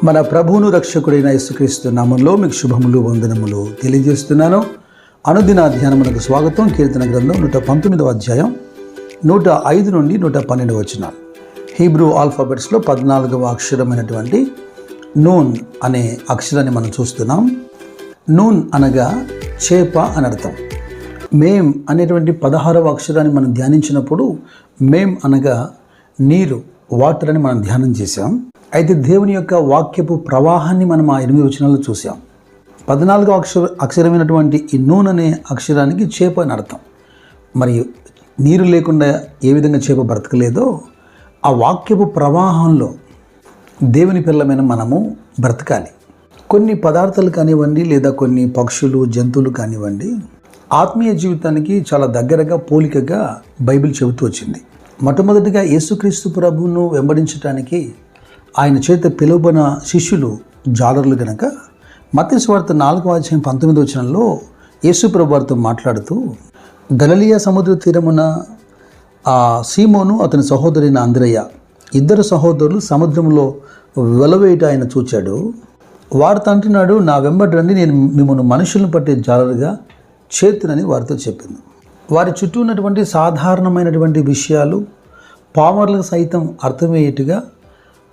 మన ప్రభువును రక్షకుడైన యేసుక్రీస్తు నామంలో మీకు శుభములు వందనములు తెలియజేస్తున్నాను. అనుదిన ధ్యానమునకు స్వాగతం. కీర్తన గ్రంథం 119వ అధ్యాయం 105 నుండి 112 వచనాలు. హీబ్రూ ఆల్ఫాబెట్స్లో 14వ అక్షరమైనటువంటి నూన్ అనే అక్షరాన్ని మనం చూస్తున్నాం. నూన్ అనగా చేప అని అర్థం. మేం అనేటువంటి 16వ అక్షరాన్ని మనం ధ్యానించినప్పుడు మేం అనగా నీరు, వాటర్ అని మనం ధ్యానం చేశాం. అయితే దేవుని యొక్క వాక్యపు ప్రవాహాన్ని మనం ఆ 8 వచనాల్లో చూసాం. 14వ అక్షరమైనటువంటి ఈ నూనె అనే అక్షరానికి చేప అని అర్థం. మరి నీరు లేకుండా ఏ విధంగా చేప బ్రతకలేదో ఆ వాక్యపు ప్రవాహంలో దేవుని పిల్లమైన మనము బ్రతకాలి. కొన్ని పదార్థాలు కానివ్వండి, లేదా కొన్ని పక్షులు, జంతువులు కానివ్వండి, ఆత్మీయ జీవితానికి చాలా దగ్గరగా, పోలికగా బైబిల్ చెబుతూ వచ్చింది. మొట్టమొదటిగా యేసుక్రీస్తు ప్రభువును వెంబడించడానికి ఆయన చేత పిలువబడిన శిష్యులు జాలరులు గనక మత్తయి సువార్త 4వ అధ్యాయం 19వ వచనంలో యేసు ప్రభు వారితో మాట్లాడుతూ, గలిలయ సముద్ర తీరమున సీమోను అతని సహోదరైన అంద్రయ్య ఇద్దరు సహోదరులు సముద్రంలో వెలవేయట ఆయన చూచాడు. వారితో అంటున్నాడు, నా వెంబడి రండి, నేను మిమ్మల్ని మనుషులను పట్టే జాలరుగా చేతునని వారితో చెప్పింది. వారి చుట్టూ ఉన్నటువంటి సాధారణమైనటువంటి విషయాలు పామరులకు సైతం అర్థమయ్యేట్టుగా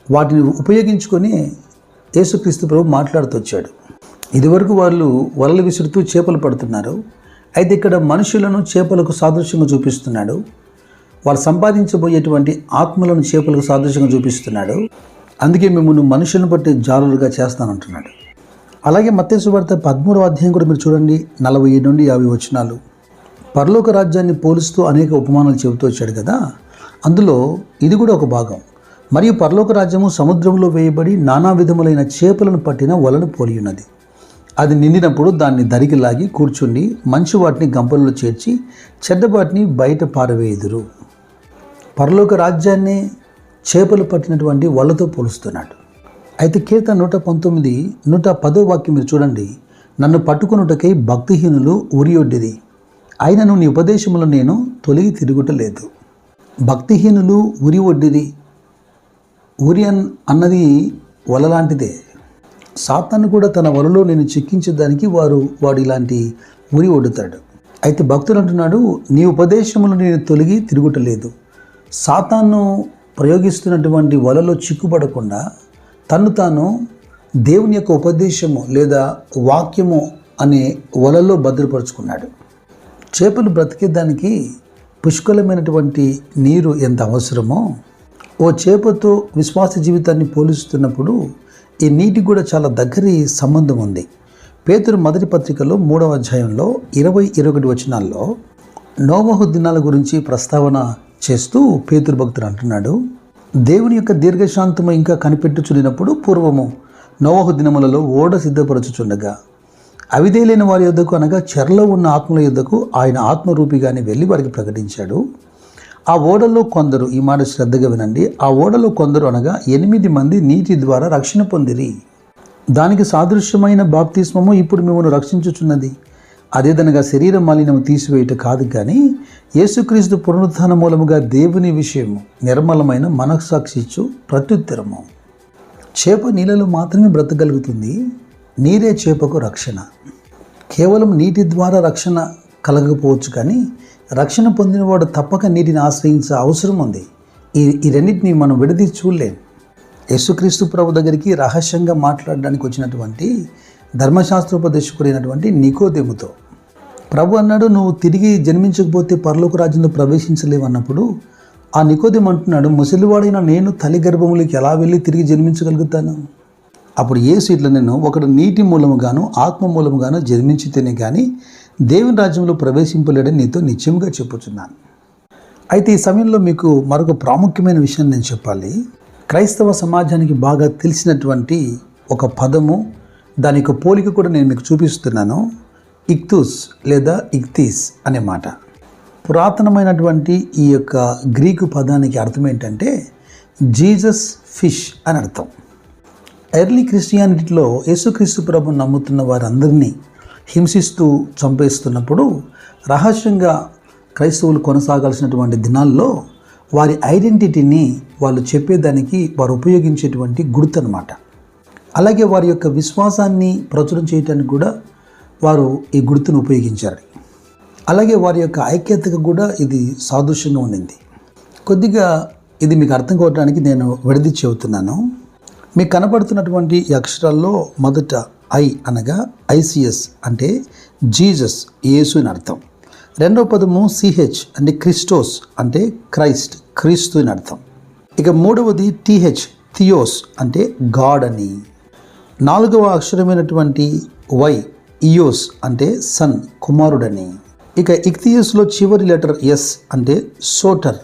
వాటిని ఉపయోగించుకొని యేసుక్రీస్తు ప్రభు మాట్లాడుతూ వచ్చాడు. ఇదివరకు వాళ్ళు వలలు విసురుతూ చేపలు పడుతున్నారు. అయితే ఇక్కడ మనుషులను చేపలకు సాదృశ్యంగా చూపిస్తున్నాడు. వాళ్ళు సంపాదించబోయేటువంటి ఆత్మలను చేపలకు సాదృశ్యంగా చూపిస్తున్నాడు. అందుకే మిమ్మల్ని మనుషులను బట్టి జాలులుగా చేస్తానంటున్నాడు. అలాగే మత్తయి సువార్త 13వ అధ్యాయం కూడా మీరు చూడండి, 47 నుండి 50 వచనాలు. పరలోక రాజ్యాన్ని పోలుస్తూ అనేక ఉపమానాలు చెబుతూ వచ్చాడు కదా, అందులో ఇది కూడా ఒక భాగం. మరియు పరలోక రాజ్యము సముద్రంలో వేయబడి నానా విధములైన చేపలను పట్టిన వలను పోలి ఉన్నది. అది నిండినప్పుడు దాన్ని దరికి లాగి కూర్చుండి మంచి వాటిని గంపలలో చేర్చి చెడ్డ వాటిని బయట పారవేయుదురు. పరలోక రాజ్యాన్ని చేపలు పట్టినటువంటి వలతో పోలుస్తున్నాడు. అయితే కీర్తన 119 110వ వాక్యం మీరు చూడండి, నన్ను పట్టుకున్నటకై భక్తిహీనులు ఉరియొడ్డిది, అయినను నీ ఉపదేశములు నేను తొలగి తిరుగుటలేదు. భక్తిహీనులు ఉరి ఒడ్డిది. ఉరి అన్నది వల లాంటిదే. సాతాను కూడా తన వలలో నేను చిక్కించేదానికి వాడు ఇలాంటి ఉరి ఒడ్డుతాడు. అయితే భక్తులు అంటున్నాడు, నీ ఉపదేశములు నేను తొలగి తిరుగుటలేదు. సాతాను ప్రయోగిస్తున్నటువంటి వలలో చిక్కుపడకుండా తను తాను దేవుని యొక్క ఉపదేశము లేదా వాక్యము అనే వలలో భద్రపరుచుకున్నాడు. చేపలు బ్రతికేదానికి పుష్కలమైనటువంటి నీరు ఎంత అవసరమో, ఓ చేపతో విశ్వాస జీవితాన్ని పోలుస్తున్నప్పుడు ఈ నీటికి కూడా చాలా దగ్గరి సంబంధం ఉంది. పేతురు మొదటి పత్రికలో 3వ అధ్యాయంలో 20-21 వచనాల్లో నోవహు దినాల గురించి ప్రస్తావన చేస్తూ పేతురు భక్తుడు అంటున్నాడు, దేవుని యొక్క దీర్ఘశాంతము ఇంకా కనిపెట్టుచున్నప్పుడు పూర్వము నోవహు దినములలో ఓడ సిద్ధపరచుచుండగా అవిధేయులైన వారి యొద్దకు అనగా చెరలో ఉన్న ఆత్మల యొద్దకు ఆయన ఆత్మరూపిగానే వెళ్ళి వారికి ప్రకటించాడు. ఆ ఓడలో కొందరు, ఈ మాట శ్రద్ధగా వినండి, ఆ ఓడలో కొందరు అనగా 8 మంది నీటి ద్వారా రక్షణ పొందిరి. దానికి సాదృశ్యమైన బాప్తిస్మము ఇప్పుడు మిమ్మల్ని రక్షించుచున్నది. అదేదనగా శరీర మాలిన్యము తీసివేయట కాదు, కానీ యేసుక్రీస్తు పునరుత్థాన మూలముగా దేవుని విషయము నిర్మలమైన మనస్సాక్షిచ్చు ప్రత్యుత్తరము. చేప నీళ్ళలో మాత్రమే బ్రతకగలుగుతుంది. నీరే చేపకు రక్షణ. కేవలం నీటి ద్వారా రక్షణ కలగకపోవచ్చు, కానీ రక్షణ పొందినవాడు తప్పక నీటిని ఆశ్రయించే అవసరం ఉంది. ఈ రెండింటిని మనం విడదీసి చూడలేం. యేసుక్రీస్తు ప్రభు దగ్గరికి రహస్యంగా మాట్లాడడానికి వచ్చినటువంటి ధర్మశాస్త్రోపదేశకుడైనటువంటి నికోదేముతో ప్రభు అన్నాడు, నువ్వు తిరిగి జన్మించకపోతే పరలోక రాజ్యంలో ప్రవేశించలేవు అన్నప్పుడు ఆ నికోదేము అంటున్నాడు, ముసలివాడైన నేను తల్లి గర్భములకి ఎలా వెళ్ళి తిరిగి జన్మించగలుగుతాను? అప్పుడు యేసు ఇట్లా, నేను ఒకడు నీటి మూలముగాను ఆత్మ మూలముగాను జన్మించితేనే కానీ దేవుని రాజ్యంలో ప్రవేశింపలేడని నీతో నిశ్చయంగా చెప్పుచున్నాను. అయితే ఈ సమయంలో మీకు మరొక ప్రాముఖ్యమైన విషయం నేను చెప్పాలి. క్రైస్తవ సమాజానికి బాగా తెలిసినటువంటి ఒక పదము, దాని యొక్క పోలిక కూడా నేను మీకు చూపిస్తున్నాను. ఇక్తుస్ లేదా ఇక్తీస్ అనే మాట. పురాతనమైనటువంటి ఈ యొక్క గ్రీకు పదానికి అర్థం ఏంటంటే జీసస్ ఫిష్ అని అర్థం. ఎర్లీ క్రిస్టియానిటీలో యేసుక్రీస్తు ప్రభువును నమ్ముతున్న వారందరినీ హింసిస్తూ చంపేస్తున్నప్పుడు రహస్యంగా క్రైస్తవులు కొనసాగాల్సినటువంటి దినాల్లో వారి ఐడెంటిటీని వాళ్ళు చెప్పేదానికి వారు ఉపయోగించేటువంటి గుర్తు అన్నమాట. అలాగే వారి యొక్క విశ్వాసాన్ని ప్రచురం చేయడానికి కూడా వారు ఈ గుర్తును ఉపయోగించారు. అలాగే వారి యొక్క ఐక్యతకు కూడా ఇది సాదృశ్యంగా ఉండింది. కొద్దిగా ఇది మీకు అర్థం కావడానికి నేను విడదీసి చెబుతున్నాను. మీకు కనబడుతున్నటువంటి ఈ అక్షరాల్లో మొదట ఐ అనగా ఐసిఎస్ అంటే జీసస్, యేసు అని అర్థం. రెండవ పదము సిహెచ్ అంటే క్రిస్టోస్ అంటే క్రైస్ట్, క్రీస్తు అని అర్థం. ఇక మూడవది టిహెచ్ థియోస్ అంటే గాడ్ అని. నాలుగవ అక్షరమైనటువంటి వై ఇయోస్ అంటే సన్, కుమారుడని. ఇక ఇక్తియోస్లో చివరి లెటర్ ఎస్ అంటే సోటర్,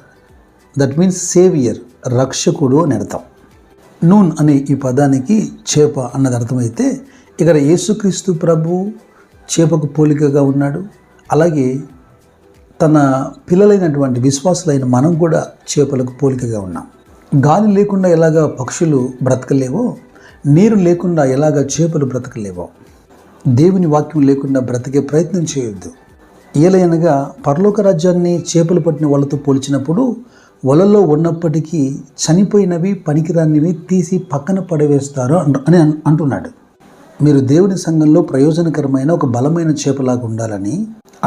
దట్ మీన్స్ సేవియర్, రక్షకుడు అని అర్థం. నూన్ అనే ఈ పదానికి చేప అన్నది అర్థమైతే ఇక్కడ యేసుక్రీస్తు ప్రభు చేపకు పోలికగా ఉన్నాడు. అలాగే తన పిల్లలైనటువంటి విశ్వాసులైన మనం కూడా చేపలకు పోలికగా ఉన్నాం. గాలి లేకుండా ఎలాగా పక్షులు బ్రతకలేవో, నీరు లేకుండా ఎలాగా చేపలు బ్రతకలేవో, దేవుని వాక్యం లేకుండా బ్రతికే ప్రయత్నం చేయొద్దు. ఏలైనగా పరలోక రాజ్యాన్ని చేపలు పట్టిన వాళ్ళతో పోల్చినప్పుడు వలలో ఉన్నప్పటికీ చనిపోయినవి, పనికిరానివి తీసి పక్కన పడవేస్తారు అని అంటున్నాడు. మీరు దేవుని సంఘంలో ప్రయోజనకరమైన ఒక బలమైన చేపలాగా ఉండాలని,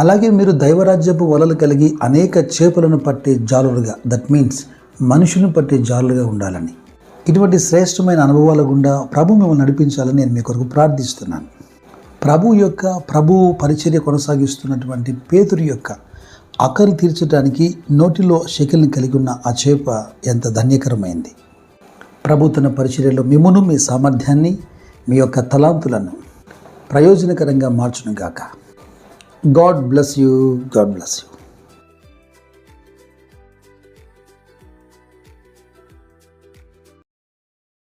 అలాగే మీరు దైవరాజ్యపు వలలు కలిగి అనేక చేపలను పట్టే జాలులుగా, దట్ మీన్స్ మనుషులను పట్టే జాలులుగా ఉండాలని, ఇటువంటి శ్రేష్టమైన అనుభవాల గుండా ప్రభు మిమ్మల్ని నడిపించాలని నేను మీ కొరకు ప్రార్థిస్తున్నాను. ప్రభు పరిచర్య కొనసాగిస్తున్నటువంటి పేతురు యొక్క ఆకలి తీర్చడానికి నోటిలో షెకెల్ని కలిగి ఉన్న ఆ చేప ఎంత ధన్యకరమైంది. ప్రభు తన పరిచర్యలో మిమ్మును, మీ సామర్థ్యాన్ని, మీ యొక్క తలాంతులను ప్రయోజనకరంగా మార్చును గాక. God bless you.